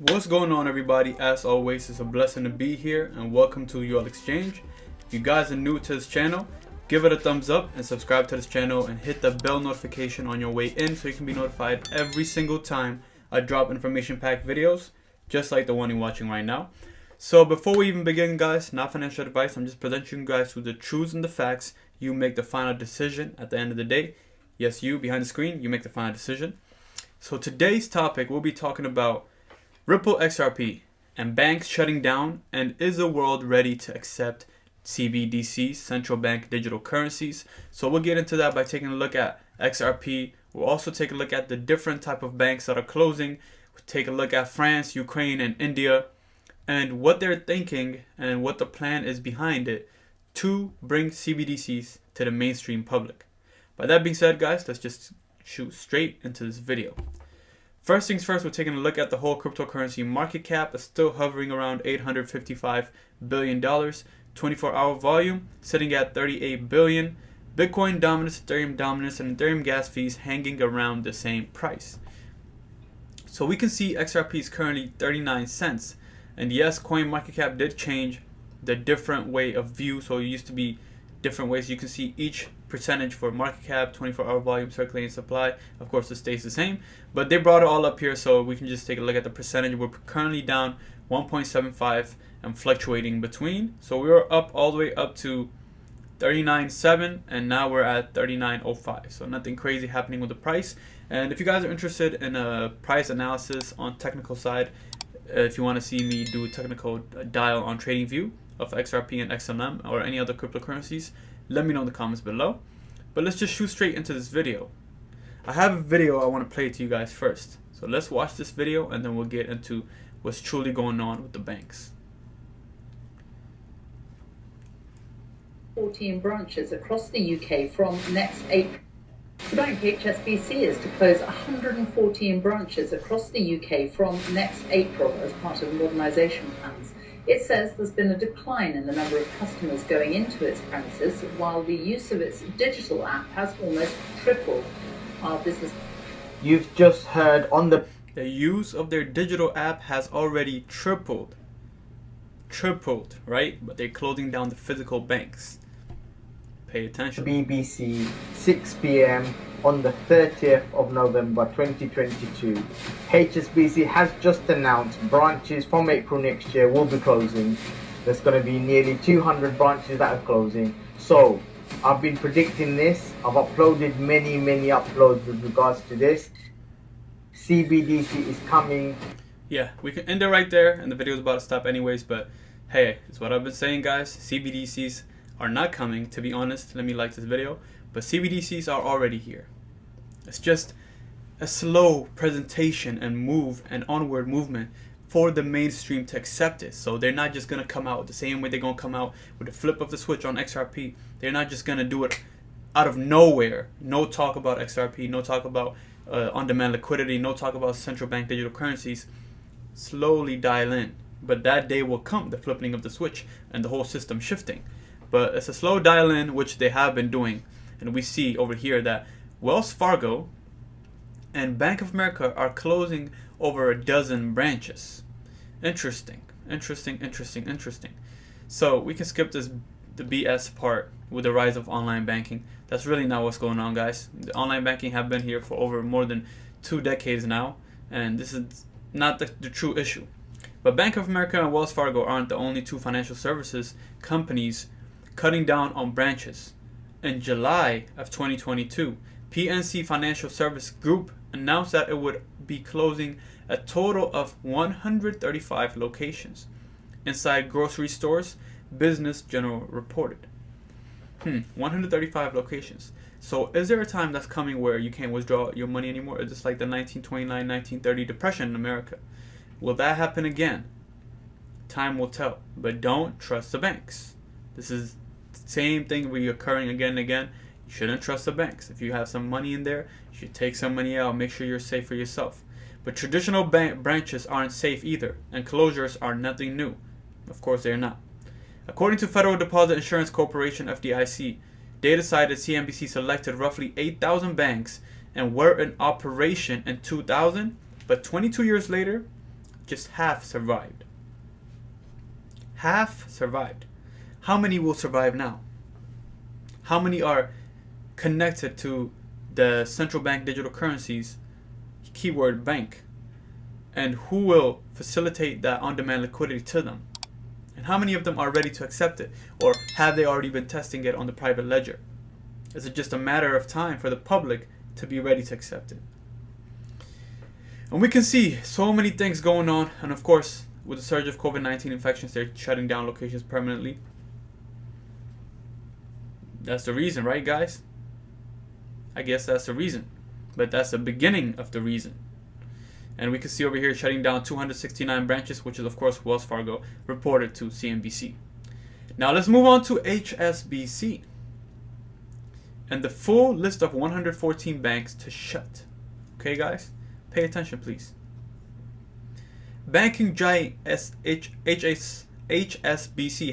What's going on, everybody? As always, it's a blessing to be here and welcome to UL Exchange. If you guys are new to this channel, give it a thumbs up and subscribe to this channel and hit the bell notification on your way in so you can be notified every single time I drop information packed videos just like the one you're watching right now. So before we even begin, guys, not financial advice, I'm just presenting you guys with the truths and the facts. You make the final decision at the end of the day. Yes, you behind the screen, you make the final decision. So today's topic, we'll be talking about Ripple XRP and banks shutting down, and is the world ready to accept CBDC, central bank digital currencies? So we'll get into that by taking a look at XRP. We'll also take a look at the different type of banks that are closing. We'll take a look at France, Ukraine, and India, and what they're thinking and what the plan is behind it to bring CBDCs to the mainstream public. By that being said, guys, let's just shoot straight into this video. First things first, we're taking a look at the whole cryptocurrency market cap. It's still hovering around $855 billion. 24-hour volume sitting at 38 billion. Bitcoin dominance, Ethereum dominance, and Ethereum gas fees hanging around the same price. So we can see XRP is currently 39 cents. And yes, coin market cap did change the different way of view. So it used to be different ways. You can see each percentage for market cap, 24-hour volume, circulating supply. Of course, it stays the same, but they brought it all up here so we can just take a look at the percentage. We're currently down 1.75 and fluctuating between. So we were up all the way up to 39.7 and now we're at 39.05. So nothing crazy happening with the price. And if you guys are interested in a price analysis on technical side, if you want to see me do technical dial on TradingView of XRP and XLM or any other cryptocurrencies, let me know in the comments below. But let's just shoot straight into this video. I have a video I want to play to you guys first. So let's watch this video and then we'll get into what's truly going on with the banks. 14 branches across the UK from next April. The bank HSBC is to close 114 branches across the UK from next April as part of modernisation plans. It says there's been a decline in the number of customers going into its premises, while the use of its digital app has almost tripled. Our business. You've just heard on the use of their digital app has already tripled, right? But they're closing down the physical banks. Pay attention. BBC 6 p.m. on the 30th of November 2022. HSBC has just announced branches from April next year will be closing. There's going to be nearly 200 branches that are closing. So I've been predicting this. I've uploaded many uploads with regards to this. CBDC is coming. Yeah, we can end it right there, and the video is about to stop anyways, but hey, it's what I've been saying, guys. CBDCs are not coming, to be honest. Let me like this video. But CBDCs are already here. It's just a slow presentation and move and onward movement for the mainstream to accept it. So they're not just going to come out the same way they're going to come out with the flip of the switch on XRP. They're not just going to do it out of nowhere. No talk about XRP, no talk about on-demand liquidity, no talk about central bank digital currencies. Slowly dial in. But that day will come, the flipping of the switch and the whole system shifting. But it's a slow dial in, which they have been doing. And we see over here that Wells Fargo and Bank of America are closing over a dozen branches. Interesting. So we can skip the BS part with the rise of online banking. That's really not what's going on, guys. The online banking have been here for over more than 2 decades now, and this is not the true issue. But Bank of America and Wells Fargo aren't the only 2 financial services companies cutting down on branches. In July of 2022, PNC Financial Service Group announced that it would be closing a total of 135 locations inside grocery stores, Business Journal reported. 135 locations. So is there a time that's coming where you can't withdraw your money anymore? Is this like the 1929-1930 Depression in America? Will that happen again? Time will tell. But don't trust the banks. This is the same thing reoccurring again and again. You shouldn't trust the banks. If you have some money in there, you should take some money out. Make sure you're safe for yourself. But traditional bank branches aren't safe either, and closures are nothing new. Of course, they're not. According to Federal Deposit Insurance Corporation, FDIC, data cited CNBC selected roughly 8,000 banks and were in operation in 2000, but 22 years later, just half survived. Half survived. How many will survive now? How many are connected to the central bank digital currencies, keyword bank? And who will facilitate that on-demand liquidity to them? And how many of them are ready to accept it? Or have they already been testing it on the private ledger? Is it just a matter of time for the public to be ready to accept it? And we can see so many things going on. And of course, with the surge of COVID-19 infections, they're shutting down locations permanently. That's the reason, right, guys? I guess that's the reason. But that's the beginning of the reason. And we can see over here shutting down 269 branches, which is, of course, Wells Fargo, reported to CNBC. Now let's move on to HSBC. And the full list of 114 banks to shut. Okay, guys? Pay attention, please. Banking giant HSBC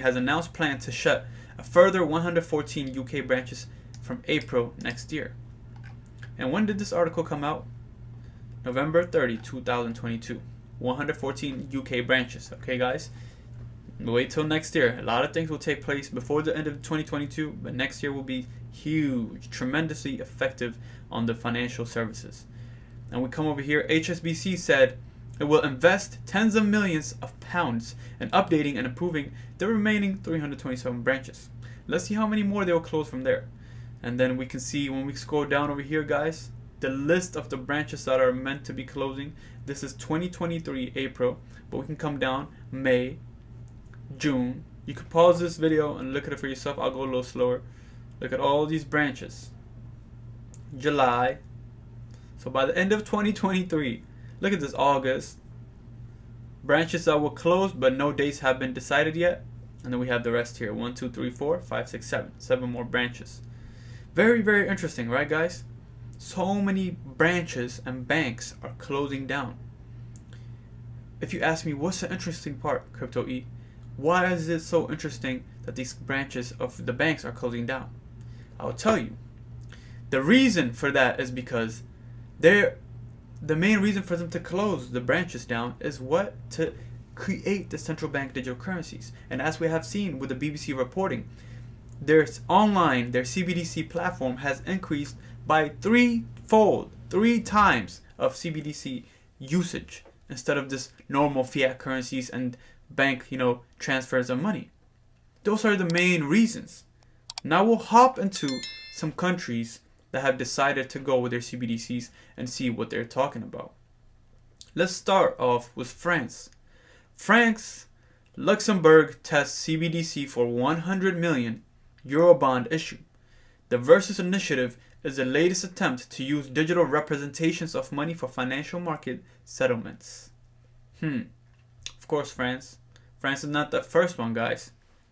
has announced plans to shut a further 114 UK branches from April next year. And when did this article come out? November 30, 2022. 114 UK branches. Okay, guys? Wait till next year. A lot of things will take place before the end of 2022, but next year will be huge, tremendously effective on the financial services. And we come over here. HSBC said it will invest tens of millions of pounds in updating and improving the remaining 327 branches. Let's see how many more they will close from there. And then we can see when we scroll down over here, guys, the list of the branches that are meant to be closing. This is 2023 April, but we can come down May, June. You can pause this video and look at it for yourself. I'll go a little slower. Look at all these branches. July. So by the end of 2023, look at this, August. Branches that will close, but no dates have been decided yet. And then we have the rest here. 1, 2, 3, 4, 5, 6, 7. 7 more branches. Very, very interesting, right, guys? So many branches and banks are closing down. If you ask me, what's the interesting part, Crypto E? Why is it so interesting that these branches of the banks are closing down? I'll tell you. The reason for that is because the main reason for them to close the branches down is what? To create the central bank digital currencies. And as we have seen with the BBC reporting, their CBDC platform has increased by 3 times of CBDC usage instead of just normal fiat currencies and bank, transfers of money. Those are the main reasons. Now we'll hop into some countries that have decided to go with their CBDCs and see what they're talking about. Let's start off with France. France, Luxembourg tests CBDC for 100 million Eurobond issue. The Versus initiative is the latest attempt to use digital representations of money for financial market settlements. Of course, France. France is not the first one, guys.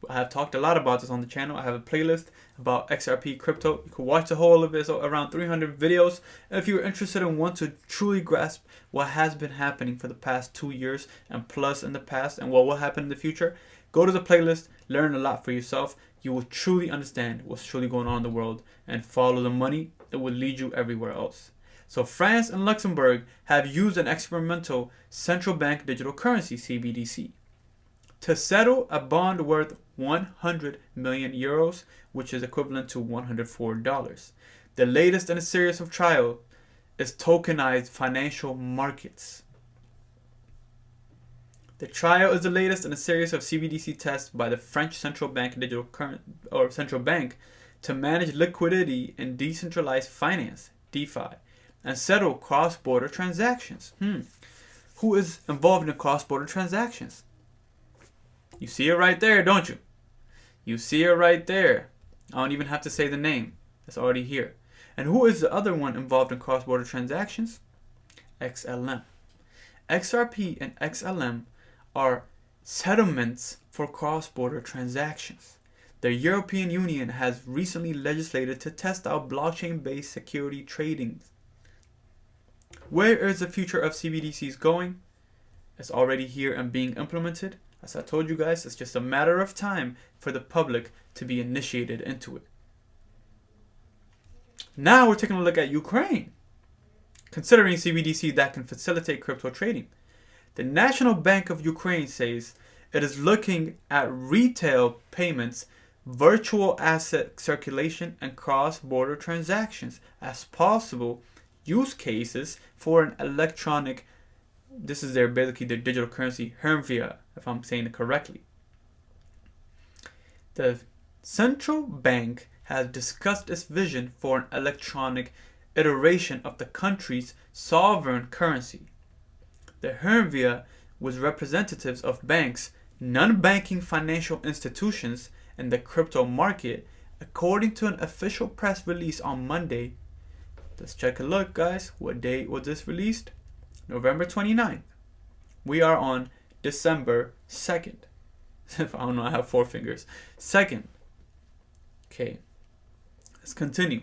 I have talked a lot about this on the channel. I have a playlist about XRP crypto. You can watch the whole of it, so around 300 videos. If you're interested and want to truly grasp what has been happening for the past 2 years and plus in the past and what will happen in the future, go to the playlist, learn a lot for yourself. You will truly understand what's truly going on in the world and follow the money that will lead you everywhere else. So France and Luxembourg have used an experimental central bank digital currency, CBDC, to settle a bond worth 100 million euros, which is equivalent to $104. The latest in a series of trials is tokenized financial markets. The trial is the latest in a series of CBDC tests by the French central bank central bank to manage liquidity in decentralized finance, DeFi, and settle cross-border transactions. Who is involved in cross-border transactions? You see it right there, don't you? You see it right there. I don't even have to say the name. It's already here. And who is the other one involved in cross-border transactions? XLM. XRP and XLM are settlements for cross-border transactions. The European Union has recently legislated to test out blockchain-based security trading. Where is the future of CBDCs going? It's already here and being implemented. As I told you guys, it's just a matter of time for the public to be initiated into it. Now we're taking a look at Ukraine. Considering CBDC that can facilitate crypto trading, The National Bank of Ukraine says it is looking at retail payments, virtual asset circulation, and cross-border transactions as possible use cases for an electronic, this is basically their digital currency, Hermvia, if I'm saying it correctly. The central bank has discussed its vision for an electronic iteration of the country's sovereign currency. The Hermvia was representatives of banks, non-banking financial institutions, and the crypto market, according to an official press release on Monday. Let's check a look, guys. What date was this released? November 29th. We are on December 2nd. If I don't know, I have 4 fingers. 2nd. Okay. Let's continue.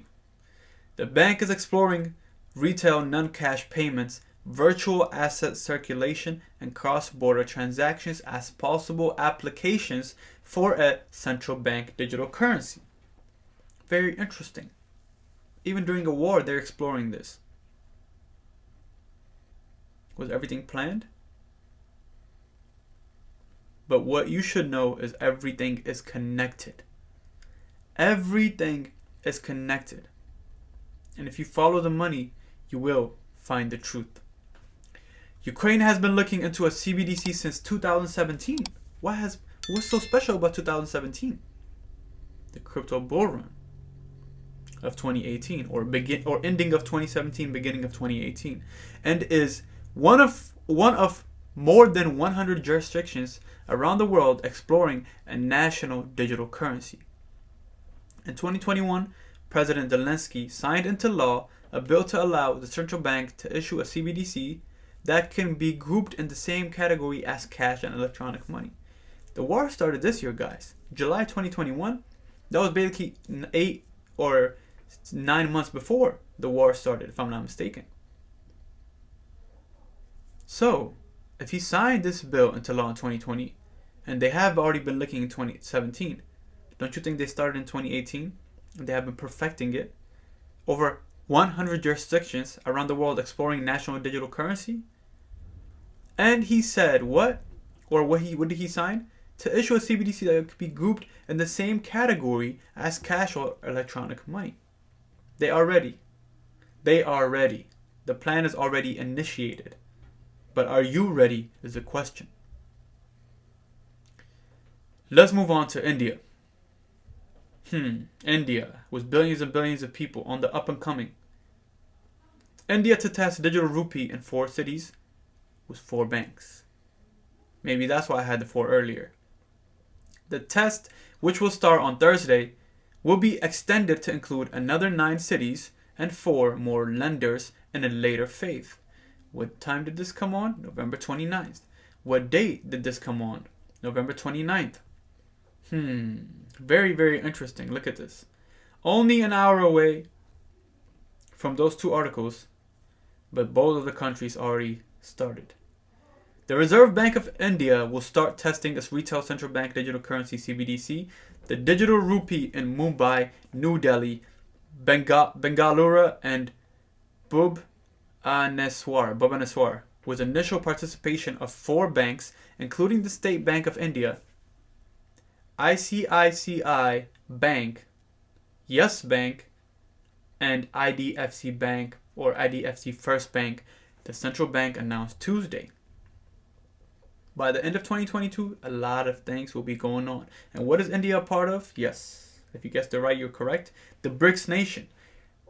The bank is exploring retail non-cash payments, virtual asset circulation, and cross-border transactions as possible applications for a central bank digital currency. Very interesting. Even during a war, they're exploring this. Was everything planned? But what you should know is everything is connected. Everything is connected. And if you follow the money, you will find the truth. Ukraine has been looking into a CBDC since 2017. What's so special about 2017? The crypto bull run of 2018, or ending of 2017, beginning of 2018, and is one of more than 100 jurisdictions around the world exploring a national digital currency. In 2021, President Zelensky signed into law a bill to allow the central bank to issue a CBDC that can be grouped in the same category as cash and electronic money. The war started this year, guys. July 2021. That was basically 8 or 9 months before the war started, if I'm not mistaken. So, if he signed this bill into law in 2020, and they have already been looking in 2017, don't you think they started in 2018? And they have been perfecting it. Over 100 jurisdictions around the world exploring national digital currency. And he said what? Or what did he sign? To issue a CBDC that could be grouped in the same category as cash or electronic money. They are ready. They are ready. The plan is already initiated. But are you ready is the question. Let's move on to India. India, with billions and billions of people on the up and coming. India to test digital rupee in 4 cities with 4 banks. Maybe that's why I had the 4 earlier. The test, which will start on Thursday, will be extended to include another 9 cities and 4 more lenders in a later phase. What time did this come on? November 29th. What date did this come on? November 29th. Very, very interesting. Look at this. Only an hour away from those 2 articles, but both of the countries already started. The Reserve Bank of India will start testing its retail central bank digital currency CBDC. The digital rupee in Mumbai, New Delhi, Bengaluru, and Bhubaneswar, with initial participation of 4 banks, including the State Bank of India, ICICI Bank, Yes Bank, and IDFC Bank, or IDFC First Bank, the central bank announced Tuesday. By the end of 2022, a lot of things will be going on. And what is India a part of? Yes, if you guessed it right, you're correct. The BRICS nation.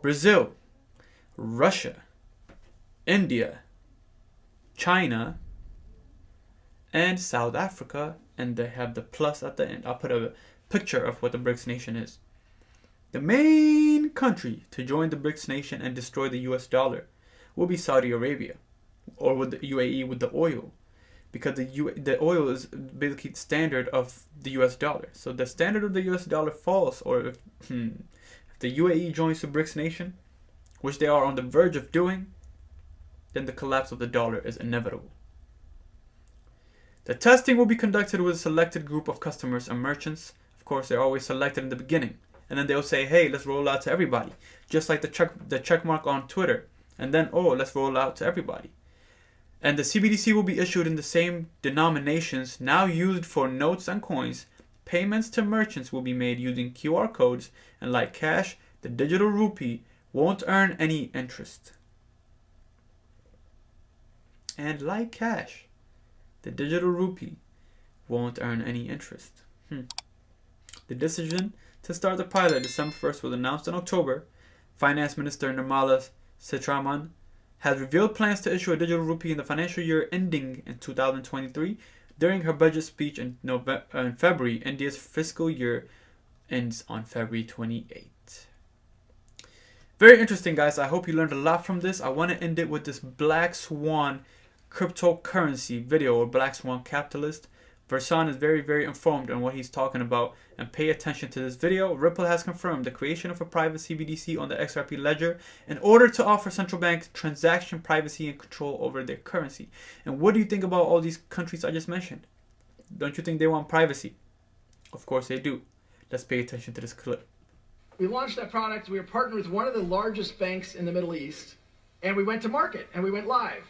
Brazil, Russia, India, China, and South Africa. And they have the plus at the end. I'll put a picture of what the BRICS nation is. The main country to join the BRICS nation and destroy the US dollar will be Saudi Arabia, or with the UAE with the oil. Because the oil is basically the standard of the US dollar. So the standard of the US dollar falls, or if the UAE joins the BRICS nation, which they are on the verge of doing, then the collapse of the dollar is inevitable. The testing will be conducted with a selected group of customers and merchants. Of course, they're always selected in the beginning. And then they'll say, hey, let's roll out to everybody. Just like the check mark on Twitter. And then, let's roll out to everybody. And the CBDC will be issued in the same denominations now used for notes and coins. Payments to merchants will be made using QR codes, and like cash, the digital rupee won't earn any interest. And like cash, the digital rupee won't earn any interest. The decision to start the pilot December 1st was announced in October. Finance Minister Nirmala Sitharaman has revealed plans to issue a digital rupee in the financial year ending in 2023. During her budget speech in February, India's fiscal year ends on February 28th. Very interesting, guys. I hope you learned a lot from this. I want to end it with this Black Swan cryptocurrency video, or Black Swan capitalist. Versan is very, very informed on what he's talking about, and pay attention to this video. Ripple has confirmed the creation of a private CBDC on the XRP ledger in order to offer central banks transaction privacy and control over their currency. And what do you think about all these countries I just mentioned? Don't you think they want privacy? Of course they do. Let's pay attention to this clip. We launched that product. We were partnered with one of the largest banks in the Middle East, and we went to market and we went live.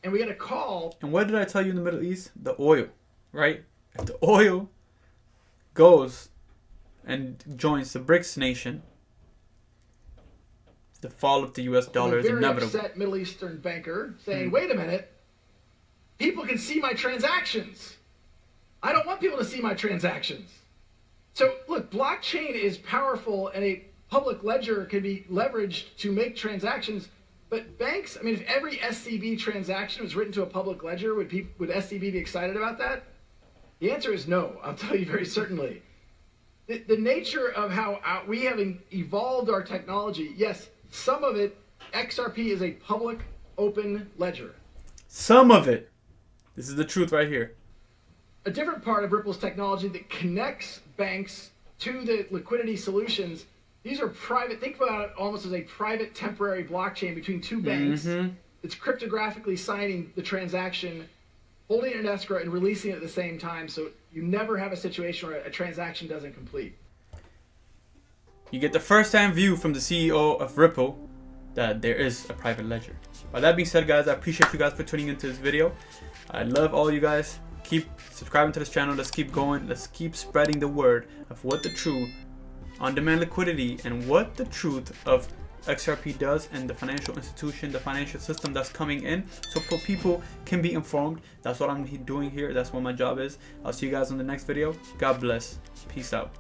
And we had a call. And what did I tell you in the Middle East? The oil, right? If the oil goes and joins the BRICS nation, the fall of the US dollar is inevitable. A very upset Middle Eastern banker saying, wait a minute, people can see my transactions. I don't want people to see my transactions. So look, blockchain is powerful, and a public ledger can be leveraged to make transactions. But banks, I mean, if every SCB transaction was written to a public ledger, would SCB be excited about that? The answer is no, I'll tell you very certainly. The nature of how we have evolved our technology, yes, some of it, XRP is a public open ledger. Some of it. This is the truth right here. A different part of Ripple's technology that connects banks to the liquidity solutions. These are private, think about it almost as a private temporary blockchain between two banks. It's cryptographically signing the transaction, holding it in escrow, and releasing it at the same time, so you never have a situation where a transaction doesn't complete. You get the first-hand view from the CEO of Ripple that there is a private ledger. By that being said, guys, I appreciate you guys for tuning into this video. I love all you guys. Keep subscribing to this channel. Let's keep going. Let's keep spreading the word of what the true on-demand liquidity and what the truth of XRP does and the financial institution, the financial system that's coming in, so people can be informed. That's what I'm doing here. That's what my job is. I'll see you guys on the next video. God bless. Peace out.